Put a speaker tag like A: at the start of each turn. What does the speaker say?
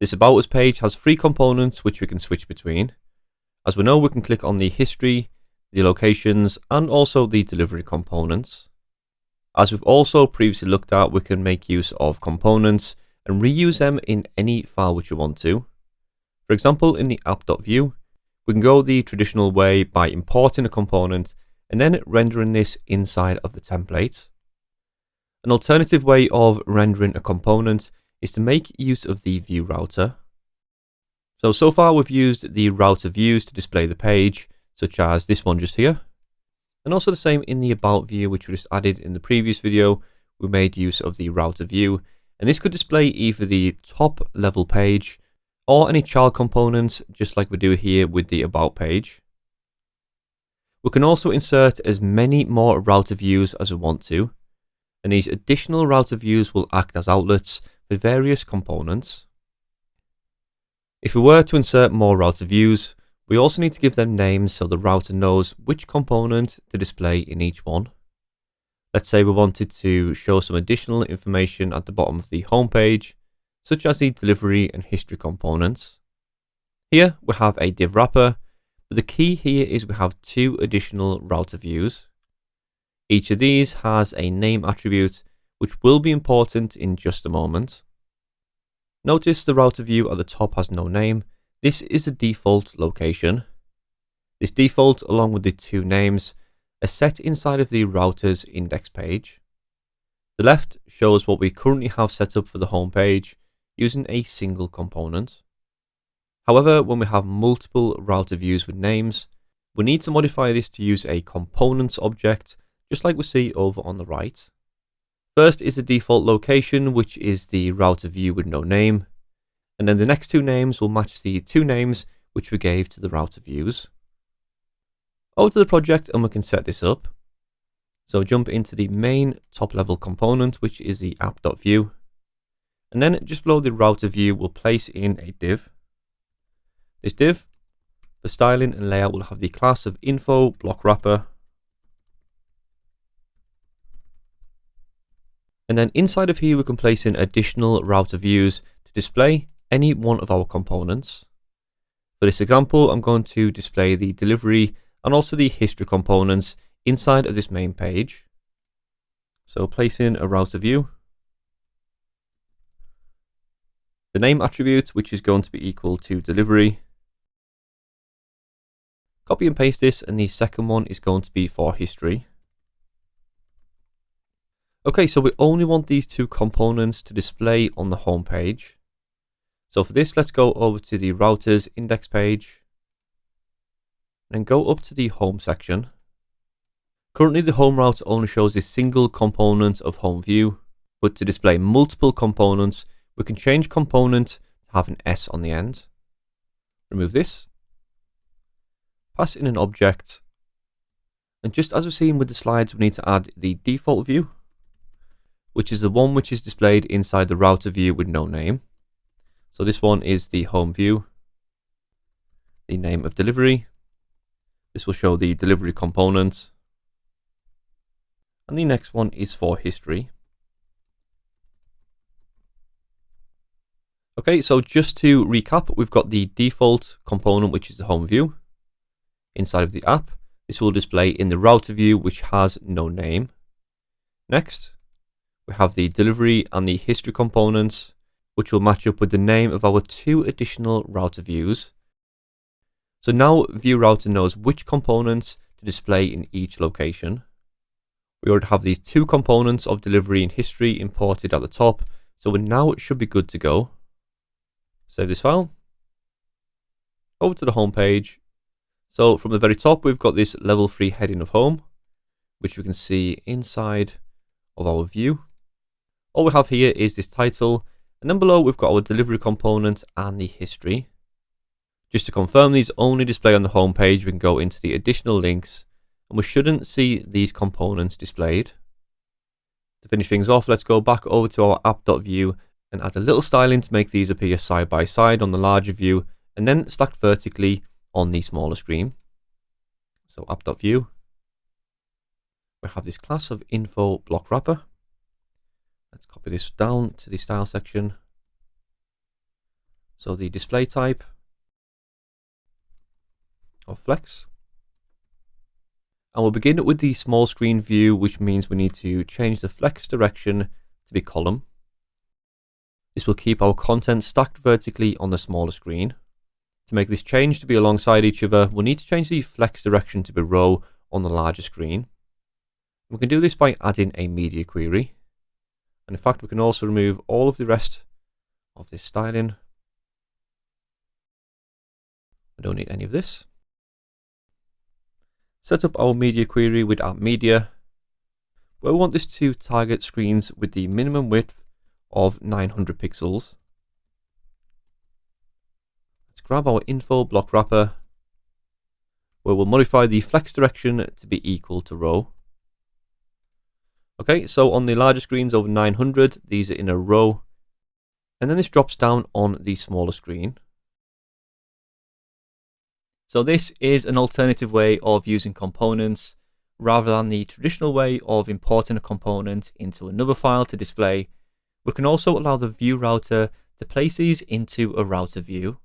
A: This About Us page has 3 components which we can switch between. As we know, we can click on the history, the locations, and also the delivery components. As we've also previously looked at, we can make use of components and reuse them in any file which we want to. For example, in the app.vue, we can go the traditional way by importing a component and then rendering this inside of the template. An alternative way of rendering a component is to make use of the view router. So far we've used the router views to display the page, such as this one just here. And also the same in the About view, which we just added in the previous video. We made use of the router view, and this could display either the top level page or any child components, just like we do here with the About page. We can also insert as many more router views as we want to, and these additional router views will act as outlets for various components. If we were to insert more router views, we also need to give them names so the router knows which component to display in each one. Let's say we wanted to show some additional information at the bottom of the home page, such as the delivery and history components. Here we have a div wrapper, but the key here is we have 2 additional router views. Each of these has a name attribute, which will be important in just a moment. Notice the router view at the top has no name. This is the default location. This default, along with the 2 names, are set inside of the router's index page. The left shows what we currently have set up for the home page using a single component. However, when we have multiple router views with names, we need to modify this to use a components object, just like we see over on the right. First is the default location, which is the router view with no name. And then the next 2 names will match the 2 names which we gave to the router views. Over to the project and we can set this up. So jump into the main top level component, which is the app.vue. And then just below the router view, we'll place in a div. This div, for styling and layout, will have the class of info block wrapper. And then inside of here, we can place in additional router views to display any one of our components. For this example, I'm going to display the delivery and also the history components inside of this main page. So place in a router view. The name attribute, which is going to be equal to delivery. Copy and paste this, and the second one is going to be for history. Okay, so we only want these 2 components to display on the home page. So for this, let's go over to the router's index page and go up to the home section. Currently, the home router only shows a single component of home view, but to display multiple components, we can change component to have an S on the end. Remove this, pass in an object, and just as we've seen with the slides, we need to add the default view, which is the one which is displayed inside the router view with no name. So this one is the home view, the name of delivery. This will show the delivery component. And the next one is for history. Okay, so just to recap, we've got the default component, which is the home view. Inside of the app, this will display in the router view, which has no name. Next, we have the delivery and the history components, which will match up with the name of our 2 additional router views. So now Vue Router knows which components to display in each location. We already have these 2 components of delivery and history imported at the top, so now it should be good to go. Save this file. Over to the home page. So from the very top, we've got this level 3 heading of home, which we can see inside of our view. All we have here is this title, and then below we've got our delivery component and the history. Just to confirm, these only display on the home page. We can go into the additional links, and we shouldn't see these components displayed. To finish things off, let's go back over to our app.vue and add a little styling to make these appear side by side on the larger view and then stacked vertically on the smaller screen. So app.vue, we have this class of info block wrapper. Let's copy this down to the style section. So the display type of flex. And we'll begin with the small screen view, which means we need to change the flex direction to be column. This will keep our content stacked vertically on the smaller screen. To make this change to be alongside each other, we'll need to change the flex direction to be row on the larger screen. We can do this by adding a media query. And in fact, we can also remove all of the rest of this styling. I don't need any of this. Set up our media query with @media, where we want this to target screens with the minimum width of 900 pixels. Let's grab our info block wrapper, where we'll modify the flex direction to be equal to row. Okay, so on the larger screens over 900, these are in a row, and then this drops down on the smaller screen. So this is an alternative way of using components rather than the traditional way of importing a component into another file to display. We can also allow the view router to place these into a router view.